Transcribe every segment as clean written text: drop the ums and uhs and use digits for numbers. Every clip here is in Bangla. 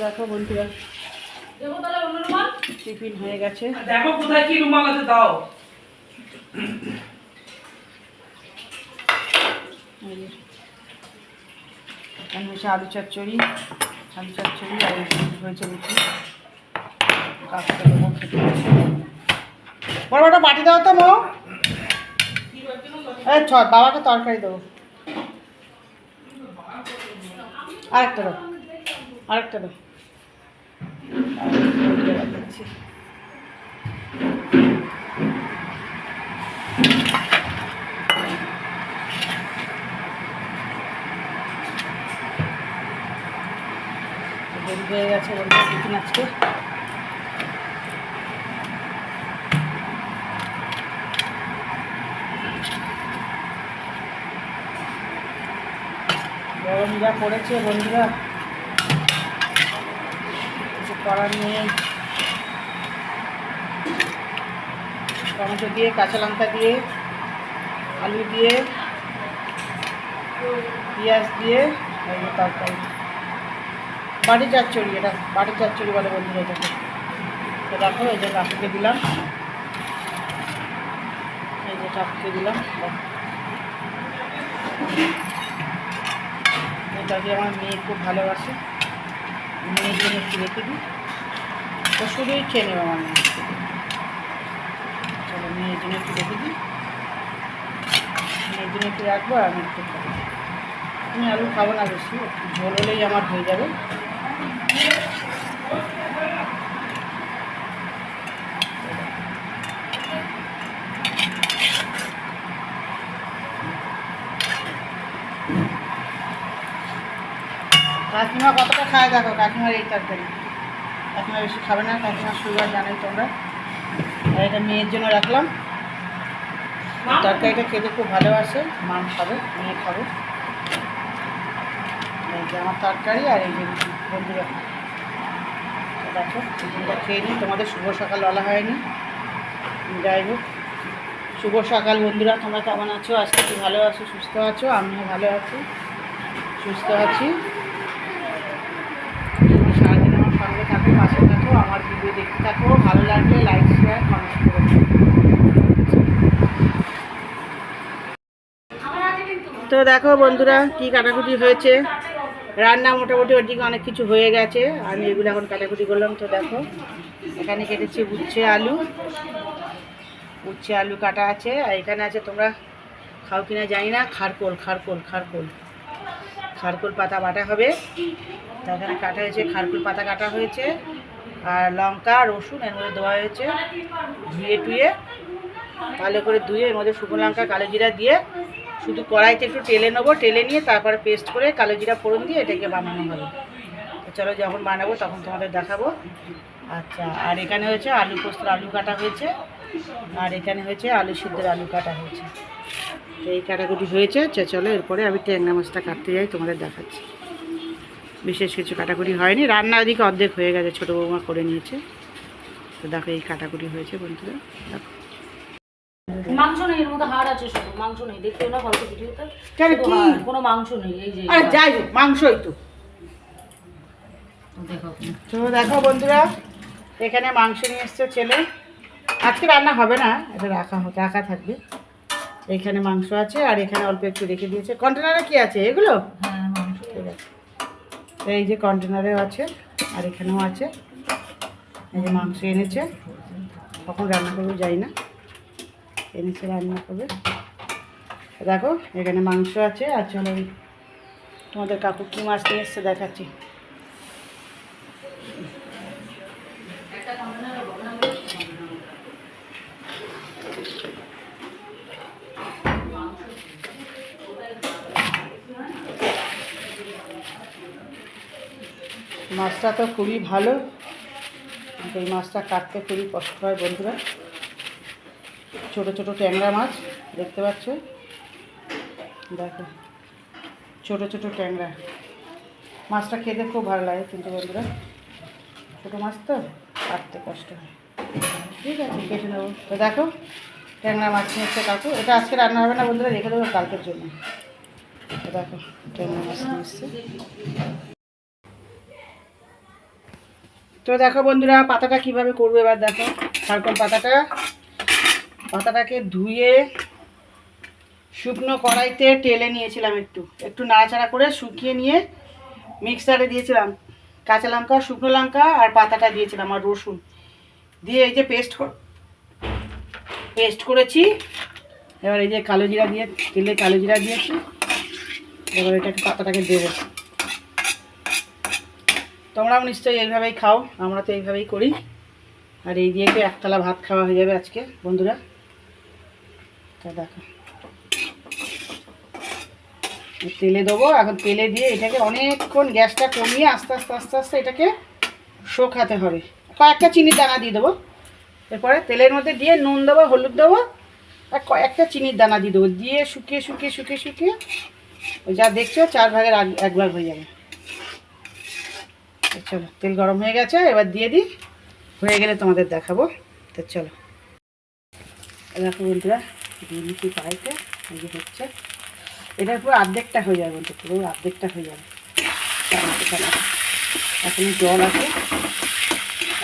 দেখো বন্ধুরা টিফিন হয়ে গেছে। দেখো কোথায় কি রুমাল আছে দাও। এখানে হয়েছে আলু চচ্চড়ি আর হয়েছে রুটি। কাজটা দেবো খেতে। বড় বড় বাটি দাও তো মো। এই বাবাকে তরকারি দেবো। আরেকটা দাও, আরেকটা দাও। দেরি হয়ে গেছে বলতে টিফিন আজকে। গরম যা পড়েছে বন্ধুরা, কিছু করার নেই। টমেটো দিয়ে, কাঁচা লঙ্কা দিয়ে, আলু দিয়ে, পেঁয়াজ দিয়ে তরকারি। বাটি চচ্চড়ি, এটা বাটি চচ্চড়ি বলে বন্ধুরা এটাকে। তো দেখো এই যে কাকুকে দিলাম, এই যে কাকুকে দিলাম। এটাকে আমার মেয়ে খুব ভালোবাসে, মেয়ের জন্য একটু রেখে দিই। ও শুধুই খেয়ে নেবে আমার মেয়ে। চলো মেয়ের জন্য একটু রেখে দিই, মেয়ের জন্য একটু রাখবো আর আমি একটু খাবো। আমি আলু খাবো না বেশি, ঝোল হলেই আমার হয়ে যাবে। কাকিমা কতটা খায় দেখো, কাকিমার এই তরকারি। কাকিমা বেশি খাবে না, কাকিমার সুগার জানোই তোমরা। আর এটা মেয়ের জন্য রাখলাম। তরকারিটা খেতে খুব ভালোবাসে, মাম খাবে, মেয়ে খাবে। এই যে আমার তরকারি আর এই যে বন্ধুরা দেখো, টিফিনটা খেয়ে নিই। তোমাদের শুভ সকাল বলা হয়নি, যাই হোক শুভ সকাল বন্ধুরা। তোমরা কেমন আছো? আজকে কি ভালো আছো, সুস্থ আছো? আমিও ভালো আছি, সুস্থ আছি। সারাদিন আমার সঙ্গে থাকো, পাশে থাকো, আমার ভিডিও দেখতে থাকো। ভালো লাগলে লাইক, শেয়ার, কমেন্ট করে। তো দেখো বন্ধুরা কি কাটাকুটি হয়েছে। রান্না মোটামুটি ওদিকে অনেক কিছু হয়ে গেছে, আমি এগুলো এখন কাটাকুটি করলাম। তো দেখো এখানে কেটেছি উচ্ছে আলু, উচ্ছে আলু কাটা আছে। আর এখানে আছে, তোমরা খাও কিনা জানি না, খারকোল খারকোল খারকোল খারকোল পাতা বাটা হবে। তো এখানে কাটা হয়েছে, খারকোল পাতা কাটা হয়েছে। আর লঙ্কা রসুন এর মধ্যে দেওয়া হয়েছে, ধুয়ে টুয়ে ভালো করে ধুয়ে এর মধ্যে শুকনো লঙ্কা কালো জিরা দিয়ে শুধু কড়াইতে একটু টেলে নেবো, টেলে নিয়ে তারপরে পেস্ট করে কালো জিরা ফোড়ন দিয়ে এটাকে বানানো হবে। তো চলো যখন বানাবো তখন তোমাদের দেখাবো। আচ্ছা, আর এখানে হয়েছে আলু পোস্তর আলু কাটা হয়েছে, আর এখানে হয়েছে আলু সিদ্ধের আলু কাটা হয়েছে। তো এই কাটাকুটি হয়েছে। চলো এরপরে আমি ট্যাংরা মাছটা কাটতে যাই, তোমাদের দেখাচ্ছি। বিশেষ কিছু কাটাকুটি হয়নি, রান্না ওদিকে অর্ধেক হয়ে গেছে, ছোটো বৌমা করে নিয়েছে। তো দেখো এই কাটাকুটি হয়েছে বন্ধুরা। দেখো মাংস নেই, এর মধ্যে হাড় আছে, শুধু মাংস নেই। দেখতেও না কালকে ভিডিওতে কোনো মাংস নেই। এই যে যাই হোক মাংসই তো দেখো। তো দেখো বন্ধুরা এখানে মাংস নিয়ে এসছে ছেলে। আজকে রান্না হবে না, এটা রাখা থাকবে। এখানে মাংস আছে, আর এখানে অল্প একটু রেখে দিয়েছে। কন্টেনারে কি আছে এগুলো? হ্যাঁ মাংস ঠিক আছে। তো এই যে কন্টেনারেও আছে, আর এখানেও আছে। এই যে মাংস এনেছে, কখন রান্না করবে যাই না, এনেছে রান্না করবে। দেখো এখানে মাংস আছে। আর চলো তোমাদের কাকু কী মাছ নিয়ে এসছে দেখাচ্ছি। মাছটা তো খুবই ভালো, এই মাছটা কাটতে খুবই কষ্ট হয় বন্ধুরা। ছোটো ছোটো ট্যাংরা মাছ দেখতে পাচ্ছ, দেখো ছোটো ছোটো ট্যাংরা মাছটা খেতে খুব ভালো লাগে, কিন্তু বন্ধুরা ছোটো মাছ তো কাটতে কষ্ট হয়। ঠিক আছে কেটে নেবো। তো দেখো ট্যাংরা মাছ নিয়ে এসছে কাকু, এটা আজকে রান্না হবে না বন্ধুরা, রেখে দেবো কালকের জন্য। তো দেখো ট্যাংরা মাছ নিয়ে এসছে। তো দেখো বন্ধুরা পাতাটা কিভাবে করবো এবার দেখো। খারকোল পাতাটাকে ধুয়ে শুকনো কড়াইতে টেলে নিয়েছিলাম, একটু একটু নাড়াচাড়া করে শুকিয়ে নিয়ে মিক্সারে দিয়েছিলাম কাঁচা লঙ্কা, শুকনো লঙ্কা আর পাতাটা দিয়েছিলাম আর রসুন দিয়ে এই যে পেস্ট করেছি। এবার এই যে কালো জিরা দিয়ে তেলে কালো জিরা দিয়েছি। এবার এটাকে পাতাটাকে দেবো। তোমরাও নিশ্চয়ই এইভাবেই খাও, আমরা তো এইভাবেই করি। আর এই দিয়ে তো একতলা ভাত খাওয়া হয়ে যাবে আজকে বন্ধুরা। তা দেখো তেলে দেবো এখন। তেলে দিয়ে এটাকে অনেকক্ষণ গ্যাসটা কমিয়ে আস্তে আস্তে আস্তে আস্তে এটাকে শোকাতে হবে। কয়েকটা চিনির দানা দিয়ে দেবো। এরপরে তেলের মধ্যে দিয়ে নুন দেবো, হলুদ দেবো আর কয়েকটা চিনির দানা দিয়ে দেবো। দিয়ে শুকিয়ে শুকিয়ে শুকিয়ে শুকিয়ে ওই যা দেখছো 4 ভাগের 1 ভাগ হয়ে যাবে। চলো তেল গরম হয়ে গেছে, এবার দিয়ে দিই। হয়ে গেলে তোমাদের দেখাবো। তো চলো দেখো বন্ধুরা দিয়ে দিচ্ছি কড়াইতে। এই যে হচ্ছে এটার পুরো অর্ধেকটা হয়ে যাবে বলতে, পুরো অর্ধেকটা হয়ে যাবে। এখন জল আছে,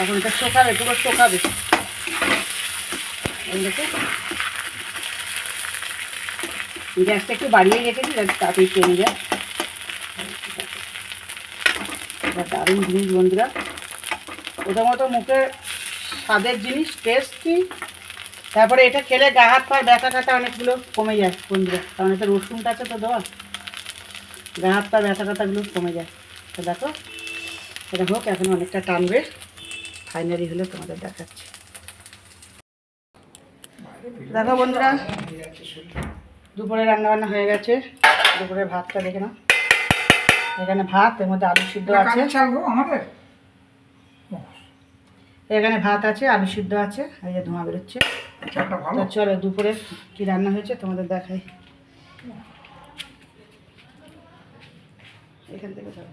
এখন এটা শোকাবে, পুরো শোকাবে। এই দেখো গ্যাসটা একটু বাড়িয়ে রেখেছি যাতে তাড়াতাড়ি চলে যায়। দারুণ জিনিস বন্ধুরা, প্রথমত মুখের স্বাদের জিনিস, টেস্টি। তারপরে এটা খেলে গা হাত পায়ের ব্যথা ট্যাথা অনেকগুলো কমে যায় বন্ধুরা, কারণ এটা রসুনটা আছে তো দেওয়া, গা হাত পায়ের ব্যথা ট্যাথাগুলো কমে যায়। তো দেখো এটা হোক, এখন অনেকটা টানবে। ফাইনালি হলে তোমাদের দেখাচ্ছি। দেখো বন্ধুরা দুপুরে রান্নাবান্না হয়ে গেছে। দুপুরে ভাতটা দেখে নাও, এখানে ভাত, এর মধ্যে আলু সিদ্ধ আছে। এখানে ভাত আছে, আলু সিদ্ধ আছে, এই যে ধোঁয়া বেরোচ্ছে। তো চলো দুপুরে কি রান্না হয়েছে তোমাদের দেখাই। এখান থেকে চলো।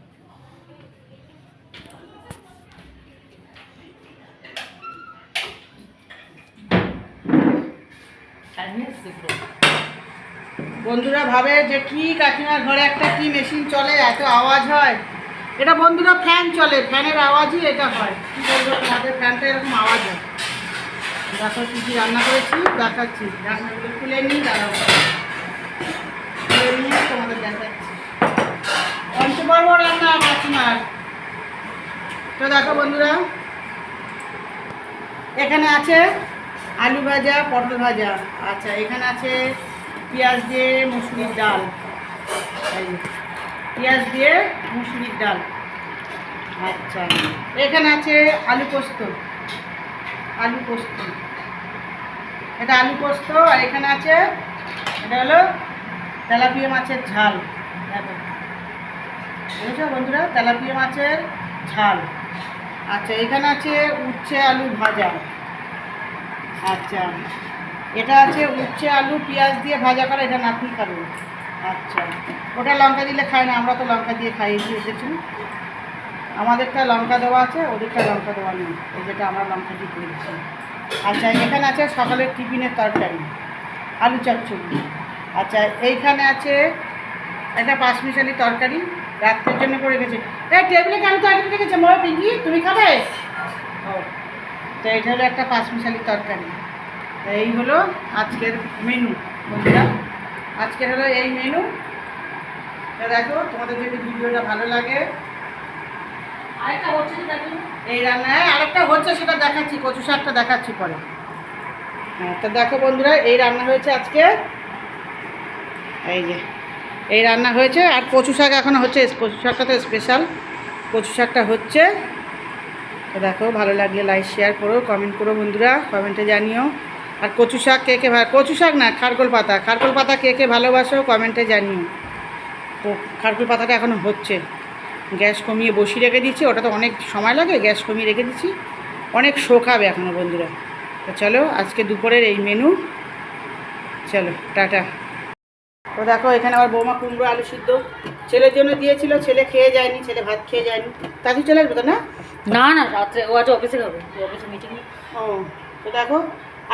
বন্ধুরা ভাবে যে কি কাকিমার ঘরে একটা কি মেশিন চলে, এত আওয়াজ হয়। এটা বন্ধুরা ফ্যান চলে, ফ্যানের আওয়াজই এটা হয়। কি বলবো তোমাদের, ফ্যানটা এরকম আওয়াজ হয়। দেখো কী কী রান্না করেছি দেখাচ্ছি। রান্নাগুলো খুলে নিই, দাঁড়াও খুলে নিয়ে তোমাদের দেখাচ্ছি। পঞ্চপর্ব রান্না কাকিমার। তো দেখো বন্ধুরা এখানে আছে আলু ভাজা, পটল ভাজা। আচ্ছা এখানে আছে পেঁয়াজ দিয়ে মুসুরির ডাল, পেঁয়াজ দিয়ে মুসুরির ডাল। আচ্ছা এখানে আছে আলু পোস্ত, এটা আলু পোস্ত। আর এখানে আছে এটা হলো তেলাপিয়া মাছের ঝাল। দেখো বুঝেছো বন্ধুরা, তেলাপিয়া মাছের ঝাল। আচ্ছা এখানে আছে উচ্ছে আলু ভাজা। আচ্ছা এটা আছে উচ্ছে আলু পেঁয়াজ দিয়ে ভাজা করা, এটা নাতনি খাবে। আচ্ছা ওটা লঙ্কা দিলে খায় না, আমরা তো লঙ্কা দিয়ে খাইয়েছি এসেছি। আমাদেরটা লঙ্কা দেওয়া আছে, ওদেরটা লঙ্কা দেওয়া নেই, এই যেটা আমরা লঙ্কা দিয়ে করেছি। আচ্ছা এখানে আছে সকালের টিফিনের তরকারি, আলু চচ্চড়ি। আচ্ছা এইখানে আছে একটা পাঁচমিশালি তরকারি, রাত্রের জন্য করে রেখেছে। এই টেবিলে কেন তরকারি রেখেছে মা পিঙ্কি, তুমি খাবে? ও তো এইটা হলো একটা পাঁচমিশালি তরকারি। এই হলো আজকের মেনু বন্ধুরা, আজকের হলো এই মেনু। তো দেখো তোমাদের যদি ভিডিওটা ভালো লাগে, আরেকটা হচ্ছে এই রান্নায় আরেকটা হচ্ছে সেটা দেখাচ্ছি, কচু শাকটা দেখাচ্ছি পরে। হ্যাঁ তো দেখো বন্ধুরা এই রান্না হয়েছে আজকে, এই যে এই রান্না হয়েছে। আর কচু শাক এখনও হচ্ছে, কচু শাকটা তো স্পেশাল, কচু শাকটা হচ্ছে। তো দেখো ভালো লাগলে লাইক শেয়ার করো, কমেন্ট করো বন্ধুরা, কমেন্টে জানিও। আর কচু শাক কে কে কচু শাক না খারকোল পাতা কে কে ভালোবাসো কমেন্টে জানিও। তো খারকোল পাতাটা এখনও হচ্ছে, গ্যাস কমিয়ে বসিয়ে রেখে দিচ্ছি। ওটা তো অনেক সময় লাগে, গ্যাস কমিয়ে রেখে দিচ্ছি, অনেক শোকাবে এখনও বন্ধুরা। তো চলো আজকে দুপুরের এই মেনু, চলো টাটা। তো দেখো এখানে আবার বৌমা কুমড়ো আলু সিদ্ধ ছেলের জন্য দিয়েছিল, ছেলে খেয়ে যায়নি, ছেলে ভাত খেয়ে যায়নি। তাকে চলে আসবে তো না? না না রাত্রে ও আজ অফিসে যাবে, অফিসে মিটিং। ও তো দেখো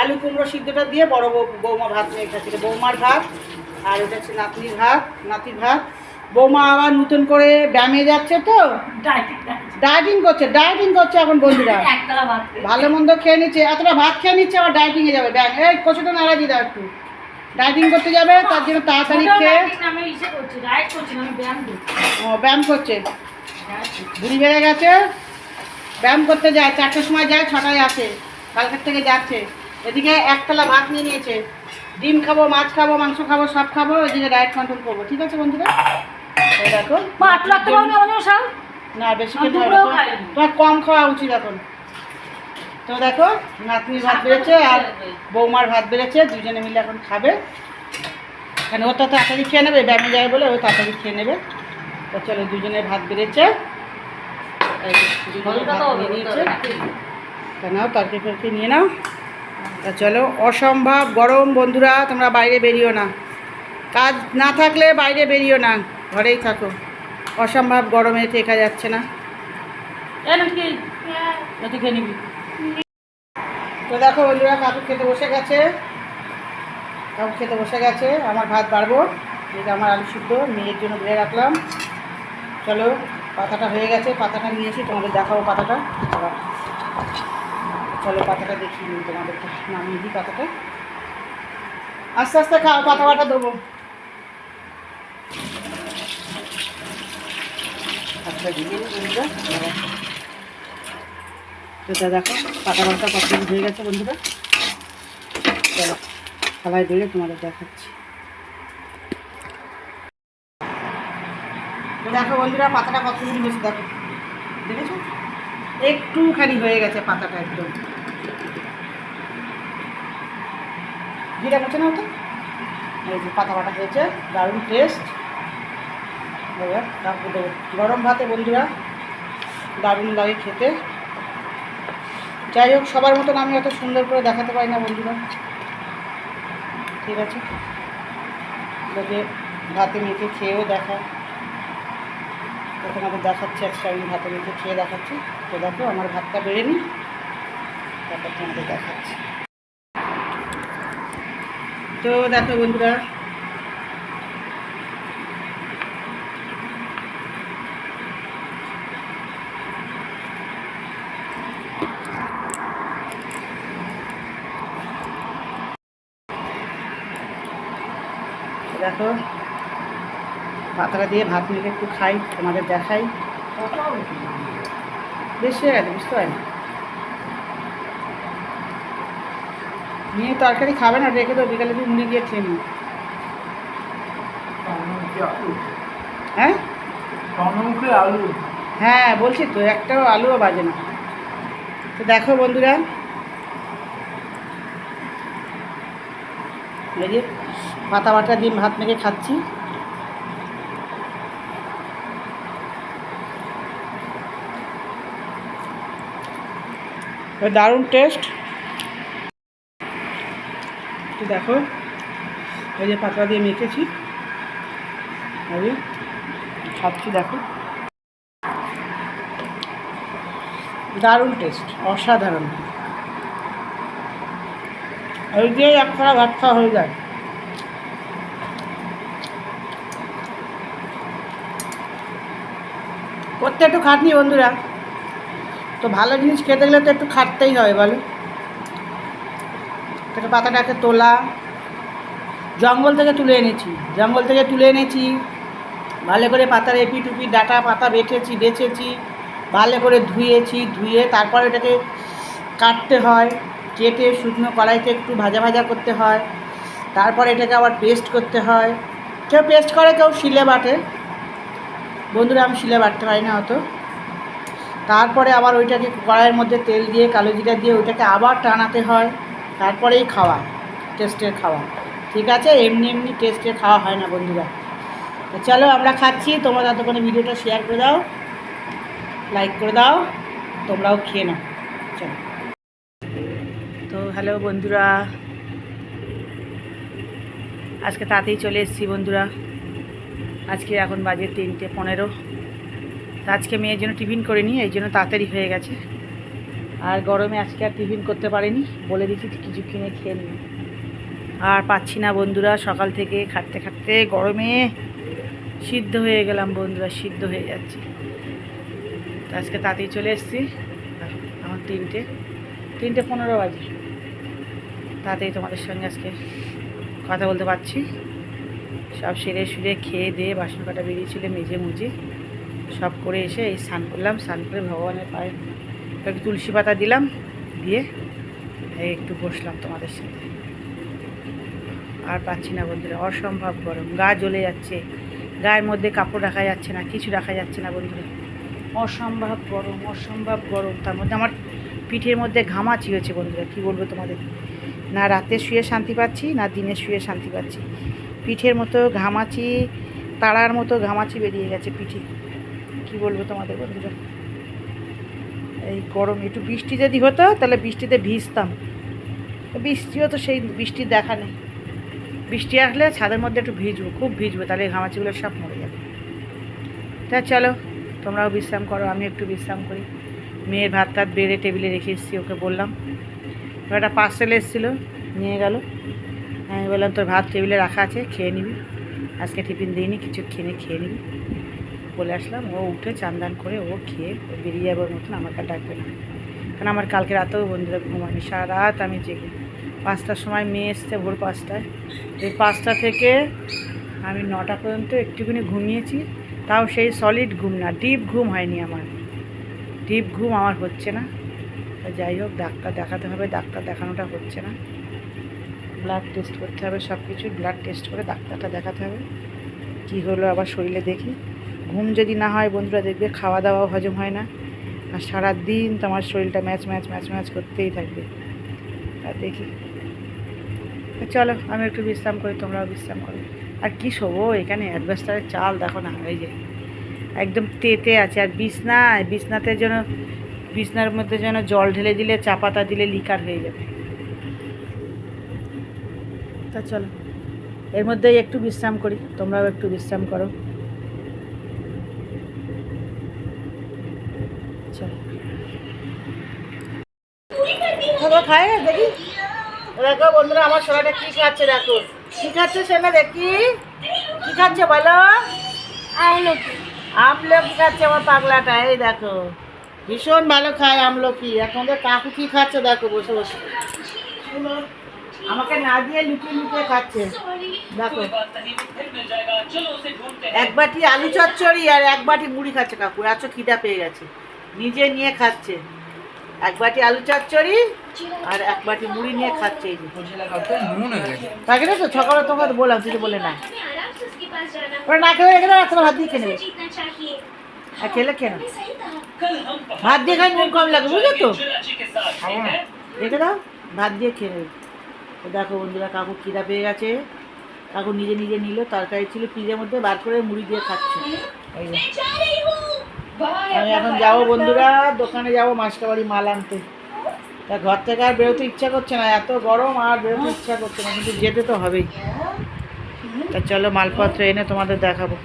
আলু কুমড়ো সিদ্ধটা দিয়ে বড় বৌমা ভাত নিয়ে খাচ্ছিল, বৌমার ভাত। আর এটা হচ্ছে নাতনির ভাত, নাতির ভাত। বৌমা আবার নতুন করে ব্যায়ামে যাচ্ছে তো, ডায়েটিং করছে এখন বন্ধুরা। একতলা ভাত ভালো মন্দ খেয়ে নিচ্ছে, এতটা ভাত খেয়ে নিচ্ছে, আবার ডায়েটিংয়ে যাবে। ব্যায়াম এই কচুটা নাড়া দিয়ে দাও একটু। ডায়েটিং করতে যাবে, তার জন্য তাড়াতাড়ি খেয়ে। আমি ইসে করছি, ডায়েট করছি না, আমি ব্যায়াম করছি। ও ব্যায়াম করছে, বুড়ি বেড়ে গেছে, ব্যায়াম করতে যায়, 4টার সময় যায়, 6টায় আসে, কালকের থেকে যাচ্ছে। এদিকে একতলা ভাত নিয়ে নিয়েছে, ডিম খাবো, মাছ খাবো, মাংস খাবো, সব খাবো, এদিকে ডায়েট কন্ট্রোল করবো। ঠিক আছে বন্ধুরা, এই দেখো। মা আটু রাখতে পারো না আমাদের সব? না বেশি আমি খেতে হবে দুপুরেও না, খাই। তোমার কম খাওয়া উচিত এখন। তো দেখো নাতনির ভাত বেড়েছে আর বৌমার ভাত বেড়েছে, দুজনে মিলে এখন খাবে। এখানে ও তো তাড়াতাড়ি খেয়ে নেবে, ব্যায়ামে যায় বলে ও তাড়াতাড়ি খেয়ে নেবে। তো চলো, দুজনের ভাত বেড়েছে, এই যে দুজনের ভাত নিয়ে নিয়েছে। তা নাও, তরকারি ফরকারি নিয়ে নাও। তা চলো, অসম্ভব গরম বন্ধুরা, তোমরা বাইরে বেরিও না, কাজ না থাকলে বাইরে বেরিও না, ঘরেই থাকো। অসম্ভব গরমে টেকা যাচ্ছে না। খেয়ে নিবি। তো দেখো বন্ধুরা, কাকু খেতে বসে গেছে, আমার ভাত বাড়বো। এটা আমার আলু সিদ্ধ মেয়ের জন্য বেড়ে রাখলাম। চলো, পাতাটা হয়ে গেছে, পাতাটা নিয়ে এসে তোমাদের দেখাবো পাতাটা। চলো পাতাটা দেখিয়ে নিই তোমাদেরকে, নামিয়ে দিই পাতাটা। আস্তে আস্তে খাও, পাতা বাটা দেবো। আচ্ছা দিয়ে বন্ধুরা, এটা দেখো পাতা বাটা কত হয়ে গেছে বন্ধুরা। চলো সবাই বেড়ে তোমাদের দেখাচ্ছি। তো দেখো বন্ধুরা, পাতাটা কতগুলি হয়েছে দেখো, দেখেছো? একটুখানি হয়ে গেছে পাতাটা, একদম জিরা করছে না ওটা। এই যে পাতা বাটা হয়েছে, দারুণ টেস্ট। তারপর দেবো গরম ভাতে বন্ধুরা, দারুণ লাগে খেতে। যাই হোক, সবার মতন আমি অত সুন্দর করে দেখাতে পারি না বন্ধুরা, ঠিক আছে? লোকে ভাতে মেখে খেয়েও দেখা, তো তোমাদের দেখাচ্ছি আজকে আমি ভাতে মেখে খেয়ে দেখাচ্ছি। তো দেখো আমার ভাতটা বেড়ে নিই, তারপর তোমাদের দেখাচ্ছি। তো দেখো বন্ধুরা, দেখো পাতাটা দিয়ে ভাত মেখে একটু খাই, তোমাদের দেখাই। বেশি হয়ে গেছে, বুঝতে পারি নিয়ে তরকারি খাবে না, রেখে দেবো, বিকালে দিয়ে মুড়ি দিয়ে খেয়ে নিই। হ্যাঁ আলু হ্যাঁ বলছি তো, একটাও আলুও বাজে না। তো দেখো বন্ধুরা, এই যে পাতা বাটা দিয়ে ভাত মেখে খাচ্ছি। দারুণ টেস্ট। তো দেখো এই যে পাতা দিয়ে মেখেছি, এই যে খাচ্ছি, দেখো দারুণ টেস্ট, অসাধারণ। এই দিয়ে এক খাওয়া ভাত খাওয়া হয়ে যায়। করতে একটু খাটনি বন্ধুরা, তো ভালো জিনিস খেতে গেলে তো একটু খাটতেই হয় বলো। একটা পাতাটাকে তোলা, জঙ্গল থেকে তুলে এনেছি, ভালো করে পাতার এপি টুপি ডাটা পাতা বেছেছি, ভালো করে ধুয়ে তারপর এটাকে কাটতে হয়, কেটে শুকনো কড়াইতে একটু ভাজা করতে হয়, তারপর এটাকে আবার পেস্ট করতে হয়। কেউ পেস্ট করে, কেউ শিলে বাটে। বন্ধুরা আমি শিলে বাটতে পারি না অত। তারপরে আবার ওইটাকে কড়াইয়ের মধ্যে তেল দিয়ে কালো জিরা দিয়ে ওইটাকে আবার টানাতে হয়, তারপরেই খাওয়া, টেস্টের খাওয়া। ঠিক আছে, এমনি টেস্টের খাওয়া হয় না বন্ধুরা। তো চলো আমরা খাচ্ছি, তোমরা ততক্ষণে ভিডিওটা শেয়ার করে দাও, লাইক করে দাও, তোমরাও খেয়ে নাও। চলো। তো হ্যালো বন্ধুরা, আজকে তাড়াতাড়ি চলে এসেছি বন্ধুরা। আজকে এখন বাজে 3:15। আজকে মেয়ের জন্য টিফিন করিনি, এই জন্য তাড়াতাড়ি হয়ে গেছে। আর গরমে আজকে আর টিফিন করতে পারিনি, বলে দিচ্ছি কিছু কিনে খেয়ে নিই। আর পাচ্ছি না বন্ধুরা, সকাল থেকে খাটতে গরমে সিদ্ধ হয়ে গেলাম বন্ধুরা, সিদ্ধ হয়ে যাচ্ছি। তো আজকে তাতেই চলে এসেছি, আমার 3:15 বাজে। তাতেই তোমাদের সঙ্গে আজকে কথা বলতে পারছি। সব সেরে সুরে খেয়ে দিয়ে বাসন কাটা বেরিয়েছিল, মেজে মুজে সব করে এসে এই স্নান করলাম। স্নান করে ভগবানের পায়ে একটু তুলসী পাতা দিলাম, দিয়ে এই একটু বসলাম তোমাদের সাথে। আর পাচ্ছি না বন্ধুরা, অসম্ভব গরম, গা জ্বলে যাচ্ছে, গায়ের মধ্যে কাপড় রাখা যাচ্ছে না, কিছু রাখা যাচ্ছে না বন্ধুরা। অসম্ভব গরম, অসম্ভব গরম। তার মধ্যে আমার পিঠের মধ্যে ঘামাচি হয়েছে বন্ধুরা, কী বলবো তোমাদের। না রাতে শুয়ে শান্তি পাচ্ছি, না দিনে শুয়ে শান্তি পাচ্ছি। পিঠের মতো ঘামাচি, তাড়ার মতো ঘামাচি বেরিয়ে গেছে পিঠে, কী বলবো তোমাদের বন্ধুরা। এই গরম, একটু বৃষ্টি যদি হতো তাহলে বৃষ্টিতে ভিজতাম। বৃষ্টিও তো সেই বৃষ্টির দেখা নেই। বৃষ্টি আসলে ছাদের মধ্যে একটু ভিজবো, খুব ভিজবো, তাহলে ঘামাচিগুলো সব মরে যাবে। তা চলো তোমরাও বিশ্রাম করো, আমি একটু বিশ্রাম করি। মেয়ের ভাত টাত বেড়ে টেবিলে রেখে এসেছি, ওকে বললাম। একটা পার্সেল এসেছিলো, নিয়ে গেল। আমি বললাম তোর ভাত টেবিলে রাখা আছে, খেয়ে নিবি, আজকে টিফিন দিইনি, কিছু খেয়ে নিবি। বলে আসলাম। ও উঠে চান করে ও খেয়ে ও বেরিয়ে যাবার মতন আমাকে ডাকবে না, কারণ আমার কালকে রাতেও বন্ধুরা ঘুমানি, সারা রাত আমি জেগে। 5টার সময় মেয়ে এসছে, ভোর 5টায়। এই 5টা থেকে আমি 9টা পর্যন্ত একটুখানি ঘুমিয়েছি, তাও সেই সলিড ঘুম না, ডিপ ঘুম হয়নি আমার, ডিপ ঘুম আমার হচ্ছে না। যাই হোক, ডাক্তার দেখাতে হবে, ডাক্তার দেখানোটা হচ্ছে না। ব্লাড টেস্ট করতে হবে, সব কিছু ব্লাড টেস্ট করে ডাক্তারটা দেখাতে হবে কী হলো আবার শরীরে দেখি। ঘুম যদি না হয় বন্ধুরা দেখবে খাওয়া দাওয়াও হজম হয় না, আর সারাদিন তোমার শরীরটা ম্যাচ করতেই থাকবে। আর দেখি, চলো আমি একটু বিশ্রাম করি, তোমরাও বিশ্রাম করো। আর কী শোবো এখানে, অ্যাডভেস্টারের চাল দেখো না, এই যে একদম তেতে আছে। আর বিছনাতে যেন, বিছনার মধ্যে যেন জল ঢেলে দিলে, চা পাতা দিলে লিকার হয়ে যাবে। তা চলো এর মধ্যেই একটু বিশ্রাম করি, তোমরাও একটু বিশ্রাম করো। চলো খায় দেখি। দেখো বন্ধুরা আমার সোনাটা কী খাচ্ছে, দেখো কী খাচ্ছে সোনা, দেখি কী খাচ্ছে বলো। আমলকি খাচ্ছে আমার পাগলাটা, এই দেখো ভীষণ ভালো খায় আমলকি। এখন তো কাকু কী খাচ্ছে দেখো, বসে বসে আমাকে না দিয়ে লুকিয়ে খাচ্ছে। দেখো এক বাটি আলু চচ্চড়ি আর এক বাটি মুড়ি খাচ্ছে কাকু, এত খিদা পেয়ে গেছে, নিজে নিয়ে খাচ্ছে। এক বাটি আলু চচ্চড়ি আর এক বাটি মুড়ি নিয়ে খাচ্ছে। এই যে তাকে না তো সকালে তোমাকে বললাম, তুই বলে না, ওরা না খেলে রেখে দাও, রাত্রে ভাত দিয়ে খেয়ে নেবে। আর খেলে কেন ভাত দিয়ে খাই, নুন কম লাগে বুঝলো তো, রেখে দাও ভাত দিয়ে খেয়ে নেবে। তো দেখো বন্ধুরা কাকু খিদা পেয়ে গেছে, কাকু নিজে নিল, তরকারি ছিল ফ্রিজের মধ্যে, বার করে মুড়ি দিয়ে খাচ্ছে। আমি এখন যাবো বন্ধুরা, দোকানে যাবো মাসকাবাড়ি মাল আনতে। তা ঘর থেকে আর বেরোতে ইচ্ছা করছে না, এত গরম আর বেরোতে ইচ্ছা করছে না, কিন্তু যেতে তো হবেই। তা চলো মালপত্র এনে তোমাদের দেখাবো।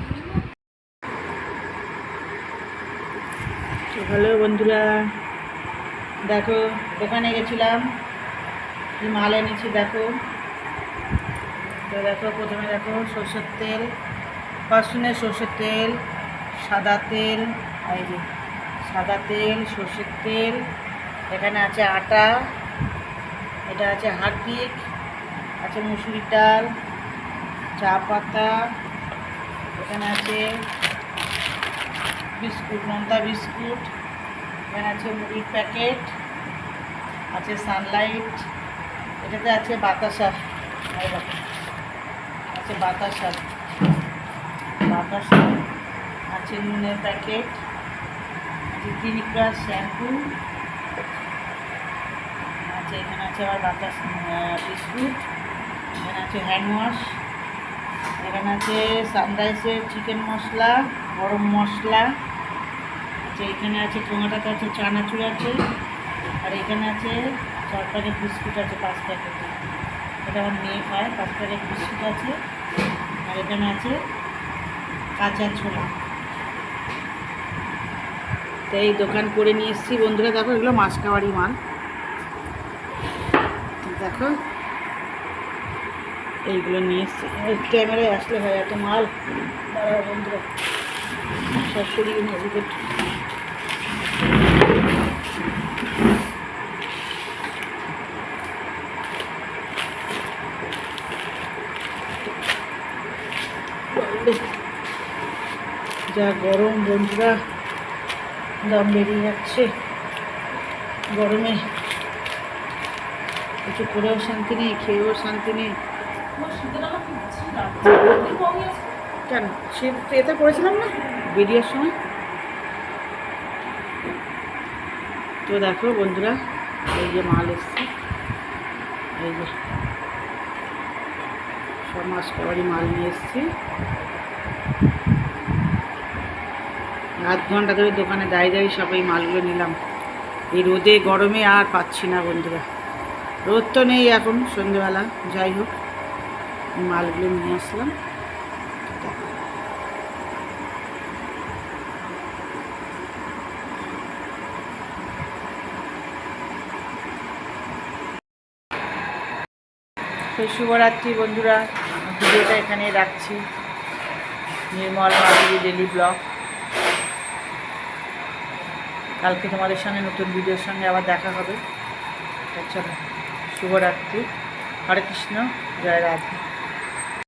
হ্যালো বন্ধুরা, দেখো দোকানে গেছিলাম, কি মাল এনেছি দেখো। তো দেখো প্রথমে দেখো সরষের তেল, ফরচুনের সরষের তেল, সাদা তেল, এই যে সাদা তেল, সরষের তেল, এখানে আছে আটা, এটা আছে হারপিক, আছে মুসুরির ডাল, চা পাতা, এখানে আছে বিস্কুট, নোনতা বিস্কুট, এখানে আছে মুড়ির প্যাকেট, আছে সানলাইট, এটাতে আছে বাতাসা, আছে বাতাসা, আছে নুনের প্যাকেট, আছে ক্লিনিক প্লাস শ্যাম্পু, আছে এখানে আছে আবার বাতাস বিস্কুট, এখানে আছে হ্যান্ড ওয়াশ, এখানে আছে সানরাইসের চিকেন মশলা, গরম মশলা, আচ্ছা এখানে আছে টোমাটোতে আছে চানাচুর আছে, আর এখানে আছে 4 প্যাকেট বিস্কুট আছে, 5 প্যাকেট, এটা আমার মেয়ে খায়, 5 প্যাকেট বিস্কুট আছে, আর এখানে আছে কাঁচা ছোলা। তো এই দোকান করে নিয়ে এসেছি বন্ধুরা, দেখো এগুলো মাসকাবাড়ি মাল, দেখো এইগুলো নিয়ে এসছি। ক্যামেরায় আসলে হয় এত মাল। দাঁড়াও বন্ধুরা, সব সরিয়ে নিয়ে এদিকে যা গরম বন্ধুরা, দম বেরিয়ে যাচ্ছে গরমে। কিছু করেও শান্তি নেই, খেয়েও শান্তি নেই। কেন শীত এতে করেছিলাম না বেরিয়ার সময়? তো দেখো বন্ধুরা, এই যে মাল এসছে, এই যে সব মাসকাবারি মাল নিয়ে এসছি। আধ ঘন্টা ধরে দোকানে দাঁড়িয়ে সব এই মালগুলো নিলাম। এই রোদে গরমে আর পাচ্ছি না বন্ধুরা। রোদ তো নেই এখন সন্ধ্যেবেলা, যাই হোক মালগুলো নিয়ে আসলাম। তো শুভরাত্রি বন্ধুরা, ভিডিওটা এখানে রাখছি। নির্মল মাধুরী ডেলি ব্লগ। কালকে তোমাদের সঙ্গে নতুন ভিডিওর সঙ্গে আবার দেখা হবে। চলো, শুভরাত্রি। হরে কৃষ্ণ, জয় রাধে।